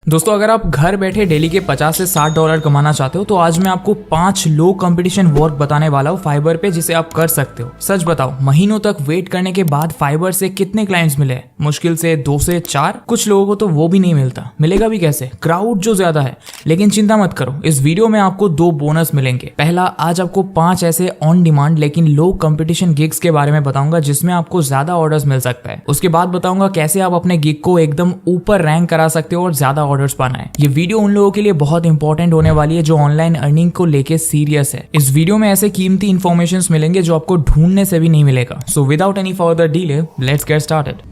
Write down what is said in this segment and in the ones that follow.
दोस्तों अगर आप घर बैठे डेली के 50 से 60 डॉलर कमाना चाहते हो तो आज मैं आपको 5 लो कंपटीशन वर्क बताने वाला हूँ फाइबर पे, जिसे आप कर सकते हो। सच बताओ, महीनों तक वेट करने के बाद फाइबर से कितने क्लाइंट्स मिले? मुश्किल से 2 से 4। कुछ लोगों को तो वो भी नहीं मिलता। मिलेगा भी कैसे? क्राउड जो ज्यादा है। लेकिन चिंता मत करो, इस वीडियो में आपको 2 बोनस मिलेंगे। पहला, आज आपको 5 ऐसे ऑन डिमांड लेकिन लो कंपटीशन गिग्स के बारे में बताऊंगा जिसमें आपको ज्यादा ऑर्डर्स मिल सकता है। उसके बाद बताऊंगा कैसे आप अपने गिग को एकदम ऊपर रैंक करा सकते हो और ज्यादा ऑर्डर्स पाना है। ये वीडियो उन लोगों के लिए बहुत इंपॉर्टेंट होने वाली है जो ऑनलाइन अर्निंग को लेके सीरियस है। इस वीडियो में ऐसे कीमती इंफॉर्मेशंस मिलेंगे जो आपको ढूंढने से भी नहीं मिलेगा। So without any further delay, let's get started.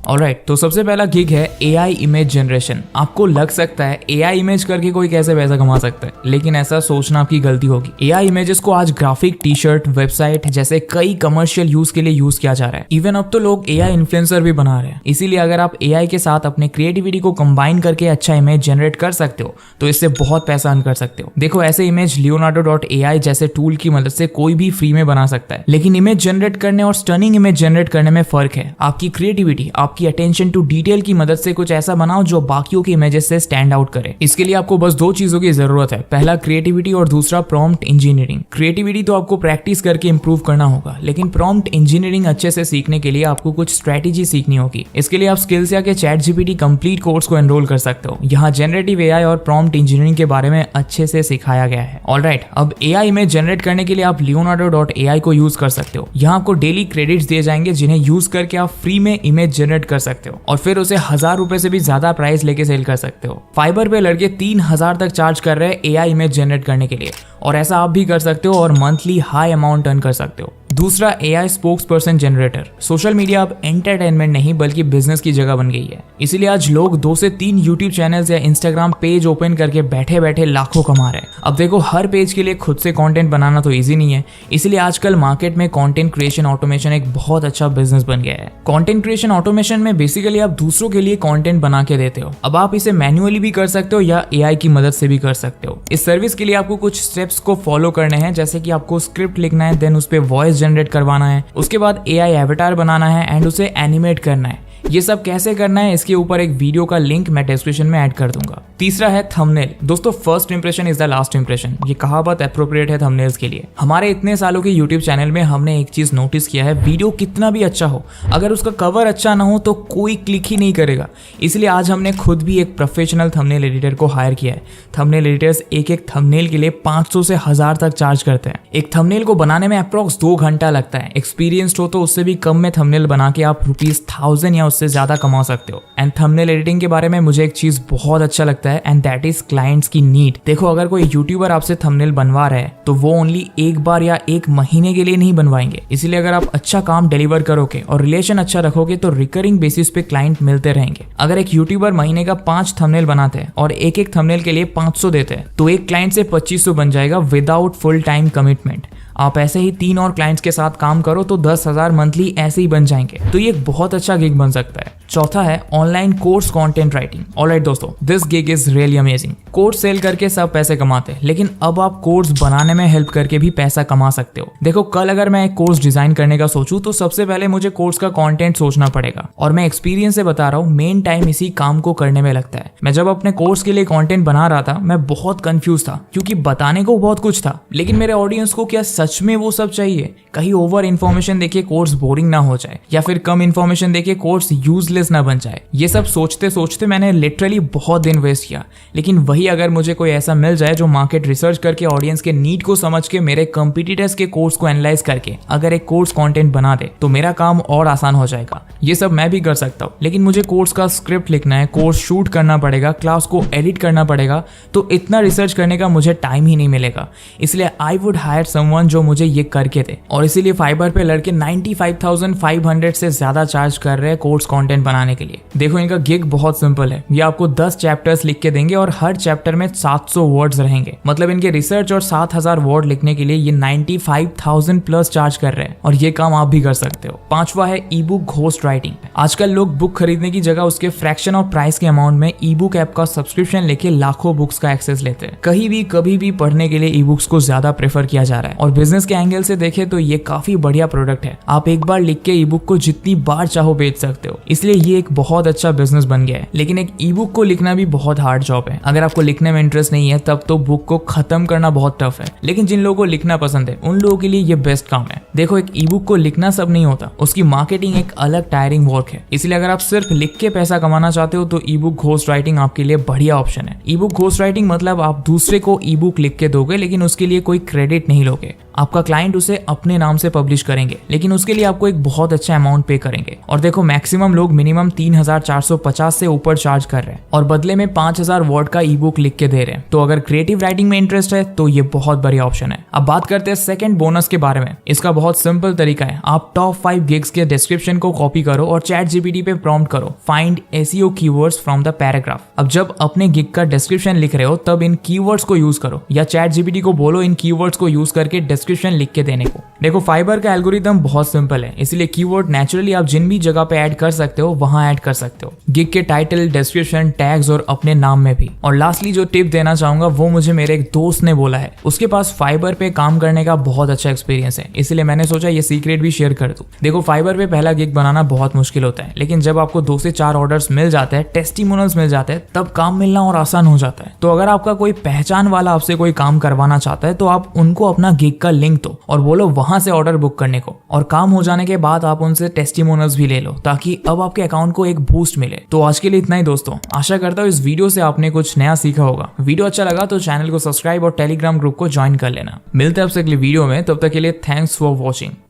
Alright, तो सबसे पहला गिग है AI इमेज जनरेशन। आपको लग सकता है AI इमेज करके कोई कैसे पैसा कमा सकता है, लेकिन ऐसा सोचना आपकी गलती होगी। AI इमेजेस को आज ग्राफिक, टी शर्ट, वेबसाइट जैसे कई कमर्शियल यूज के लिए यूज किया जा रहा है। इवन अब तो लोग AI इन्फ्लुएंसर भी बना रहे हैं। इसीलिए अगर आप AI के साथ अपने क्रिएटिविटी को कंबाइन करके अच्छा इमेज जनरेट कर सकते हो तो इससे बहुत पैसा अर्न कर सकते हो। देखो, ऐसे इमेज Leonardo.ai जैसे टूल की मदद से कोई भी फ्री में बना सकता है, लेकिन इमेज जनरेट करने और स्टनिंग इमेज जनरेट करने में फर्क है। आपकी क्रिएटिविटी, की अटेंशन टू डिटेल की मदद से कुछ ऐसा बनाओ जो बाकियों के इमेजेस से स्टैंड आउट करे। इसके लिए आपको बस 2 चीजों की जरूरत है। पहला क्रिएटिविटी और दूसरा प्रॉम्प्ट इंजीनियरिंग। क्रिएटिविटी तो आपको प्रैक्टिस करके इंप्रूव करना होगा, लेकिन प्रॉम्प्ट इंजीनियरिंग अच्छे से सीखने के लिए आपको कुछ स्ट्रेटेजी सीखनी होगी। इसके लिए आप स्किल्स के ChatGPT कंप्लीट कोर्स को एनरोल कर सकते हो। यहाँ जनरेटिव AI और प्रॉम्प्ट इंजीनियरिंग के बारे में अच्छे से सिखाया गया है। ऑलराइट, अब AI इमेज जनरेट करने के लिए आप Leonardo.ai को यूज कर सकते हो। यहाँ आपको डेली क्रेडिट्स दिए जाएंगे जिन्हें यूज करके आप फ्री में इमेज जनरेट कर सकते हो और फिर उसे 1000 रुपए से भी ज्यादा प्राइस लेके सेल कर सकते हो। फाइबर पे लड़के 3000 तक चार्ज कर रहे हैं AI इमेज जनरेट करने के लिए, और ऐसा आप भी कर सकते हो और मंथली हाई अमाउंट अर्न कर सकते हो। दूसरा, AI spokes person generator. Social media अब एंटरटेनमेंट नहीं बल्कि बिजनेस की जगह बन गई है। इसीलिए आज लोग 2 से 3 यूट्यूब चैनल्स या इंस्टाग्राम पेज ओपन करके बैठे बैठे लाखों कमा रहे हैं। अब देखो, हर पेज के लिए खुद से कंटेंट बनाना तो इजी नहीं है। इसीलिए आजकल मार्केट में कंटेंट क्रिएशन ऑटोमेशन एक बहुत अच्छा बिजनेस बन गया है। कंटेंट क्रिएशन ऑटोमेशन में बेसिकली आप दूसरों के लिए कंटेंट बना के देते हो। अब आप इसे मैन्युअली भी कर सकते हो या AI की मदद से भी कर सकते हो। इस सर्विस के लिए आपको कुछ स्टेप्स को फॉलो करने हैं, जैसे कि आपको स्क्रिप्ट लिखना है, देन उस पे वॉइस जनरेट करवाना है, उसके बाद AI एवेटार बनाना है एंड उसे एनिमेट करना है। ये सब कैसे करना है इसके ऊपर एक वीडियो का लिंक मैं डिस्क्रिप्शन में ऐड कर दूंगा। तीसरा है थंबनेल। दोस्तों, first impression is the last impression. ये कहावत एप्रोप्रिएट है थंबनेल्स के लिए। हमारे इतने सालों के यूट्यूब चैनल में हमने एक चीज नोटिस किया है, वीडियो कितना भी अच्छा हो, अगर उसका कवर अच्छा ना हो तो कोई क्लिक ही नहीं करेगा। इसलिए आज हमने खुद भी एक प्रोफेशनल थंबनेल एडिटर को हायर किया है। थंबनेल एडिटर्स एक थंबनेल के लिए 500 से 1000 तक चार्ज करते हैं। एक थंबनेल को बनाने में अप्रॉक्स 2 घंटा लगता है। एक्सपीरियंस्ड हो तो उससे भी कम में थंबनेल बना के आप ₹1000 या उससे ज्यादा कमा सकते हो। एंड थंबनेल एडिटिंग के बारे में मुझे एक चीज बहुत अच्छा लगता है, एंड दैट इज क्लाइंट्स की नीड। देखो, अगर कोई यूट्यूबर आपसे थंबनेल बनवा रहा है तो वो ओनली एक बार या 1 महीने के लिए नहीं बनवाएंगे। इसीलिए अगर आप अच्छा काम डिलीवर करोगे और रिलेशन अच्छा रखोगे तो रिकरिंग बेसिस पे क्लाइंट मिलते रहेंगे। अगर एक यूट्यूबर महीने का 5 थंबनेल बनाते हैं और एक थंबनेल के लिए 500 देते हैं तो एक क्लाइंट से 2500 बन जाएगा विदाउट फुल टाइम कमिटमेंट। आप ऐसे ही 3 और क्लाइंट्स के साथ काम करो तो 10,000 मंथली ऐसे ही बन जाएंगे। तो ये एक बहुत अच्छा गिग बन सकता है। चौथा है online course content writing. Alright दोस्तों, this gig is really amazing. Course sell करके सब पैसे कमाते हैं, लेकिन अब आप कोर्स बनाने में हेल्प करके भी पैसा कमा सकते हो। देखो, कल अगर मैं एक कोर्स डिजाइन करने का सोचूं तो सबसे पहले मुझे कोर्स का कंटेंट सोचना पड़ेगा, और मैं एक्सपीरियंस से बता रहा हूँ, मेन टाइम इसी काम को करने में लगता है। मैं जब अपने कोर्स के लिए कंटेंट बना रहा था मैं बहुत कंफ्यूज था, क्योंकि बताने को बहुत कुछ था, लेकिन मेरे ऑडियंस को क्या सच में वो सब चाहिए? कहीं ओवर इन्फॉर्मेशन देके कोर्स बोरिंग ना हो जाए, या फिर कम इन्फॉर्मेशन देके कोर्स यूजलेस ना बन जाए। ये सब सोचते सोचते मैंने लिटरली बहुत दिन वेस्ट किया। लेकिन वही अगर मुझे कोई ऐसा मिल जाए जो मार्केट रिसर्च करके ऑडियंस के नीड को समझ के मेरे कंपटीटर्स के कोर्स को एनालाइज करके अगर एक कोर्स कंटेंट बना दे तो मेरा काम और आसान हो जाएगा। ये सब मैं भी कर सकता हूँ, लेकिन मुझे कोर्स का स्क्रिप्ट लिखना है, कोर्स शूट करना पड़ेगा, क्लास को एडिट करना पड़ेगा, तो इतना रिसर्च करने का मुझे टाइम ही नहीं मिलेगा। इसलिए आई वुड हायर समवन जो मुझे ये करके दे, और इसीलिए फाइबर पे लड़के 95,500 से ज्यादा चार्ज कर रहे हैं कोर्स कंटेंट बनाने के लिए। देखो, इनका गिग बहुत सिंपल है। ये आपको 10 चैप्टर्स लिख के देंगे और हर चैप्टर में 700 वर्ड्स रहेंगे। मतलब इनके रिसर्च और 7000 वर्ड लिखने के लिए ये 95,000 प्लस चार्ज कर रहे हैं, और ये काम आप भी कर सकते हो। 5वां है ई बुक घोस्ट राइटिंग। आजकल लोग बुक खरीदने की जगह उसके फ्रैक्शन ऑफ प्राइस के अमाउंट में ई बुक ऐप का सब्सक्रिप्शन लेके लाखों बुक्स का एक्सेस लेते हैं। कहीं भी कभी भी पढ़ने के लिए ई बुक्स को ज्यादा प्रेफर किया जा रहा है और बिजनेस के एंगल से देखे तो ये काफी बढ़िया प्रोडक्ट है। आप एक बार लिख के ई बुक को जितनी बार चाहो बेच सकते हो, इसलिए ये एक बहुत अच्छा बिजनेस बन गया है। लेकिन एक ई बुक को लिखना भी बहुत हार्ड जॉब है। अगर आपको लिखने में इंटरेस्ट नहीं है तब तो बुक को खत्म करना बहुत टफ है, लेकिन जिन लोगों को लिखना पसंद है उन लोगों के लिए ये बेस्ट काम है। देखो, एक ई बुक को लिखना सब नहीं होता, उसकी मार्केटिंग एक अलग टायरिंग वर्क है। इसलिए अगर आप सिर्फ लिख के पैसा कमाना चाहते हो तो ई बुक घोस्ट राइटिंग आपके लिए बढ़िया ऑप्शन है। ई बुक घोस्ट राइटिंग मतलब आप दूसरे को ई बुक लिख के दोगे, लेकिन उसके लिए कोई क्रेडिट नहीं लोगे। आपका क्लाइंट उसे अपने नाम से पब्लिश करेंगे, लेकिन उसके लिए आपको एक बहुत अच्छा अमाउंट पे करेंगे। और देखो, मैक्सिमम लोग मिनिमम 3450 से ऊपर चार्ज कर रहे हैं और बदले में 5000 वर्ड का ई बुक लिख के दे रहे हैं। तो अगर क्रिएटिव राइटिंग में इंटरेस्ट है तो ये बहुत बढ़िया ऑप्शन है। अब बात करते हैं सेकंड बोनस के बारे में। इसका बहुत सिंपल तरीका है, आप टॉप 5 गिग्स के डिस्क्रिप्शन को कॉपी करो और चैट जीपीटी पे प्रॉम्प्ट करो find SEO keywords from the paragraph. अब जब अपने गिग का डिस्क्रिप्शन लिख रहे हो तब इन कीवर्ड्स को यूज करो या चैट जीपीटी को बोलो इन कीवर्ड्स को यूज करके डिस्क्रिप्शन लिख के देने को। देखो, फाइबर का एल्गोरिदम बहुत सिंपल है, इसलिए कीवर्ड नेचुरली आप जिन भी जगह पे ऐड कर सकते हो वहां ऐड कर सकते हो, गिग के टाइटल, डिस्क्रिप्शन, टैग्स और अपने नाम में भी। और लास्टली जो टिप देना चाहूंगा वो मुझे मेरे एक दोस्त ने बोला है। उसके पास फाइबर पे काम करने का बहुत अच्छा एक्सपीरियंस है, इसलिए मैंने सोचा ये सीक्रेट भी शेयर कर दूं। देखो, फाइबर पे पहला गिग बनाना बहुत मुश्किल होता है, लेकिन जब आपको 2 से 4 ऑर्डर्स मिल जाते हैं, टेस्टिमोनियल्स मिल जाते हैं, तब काम मिलना और आसान हो जाता है। तो अगर आपका कोई पहचान वाला आपसे कोई काम करवाना चाहता है तो आप उनको अपना गिग का लिंक दो और बोलो वहां से ऑर्डर बुक करने को, और काम हो जाने के बाद आप उनसे टेस्टिमोनियल्स भी ले लो ताकि अब आपके अकाउंट को एक बूस्ट मिले। तो आज के लिए इतना ही दोस्तों, आशा करता हूँ इस वीडियो से आपने कुछ नया सीखा होगा। वीडियो अच्छा लगा तो चैनल को सब्सक्राइब और टेलीग्राम ग्रुप को ज्वाइन कर लेना। मिलते हैं आपसे अगले वीडियो में, तब तक के लिए थैंक्स फॉर वॉचिंग।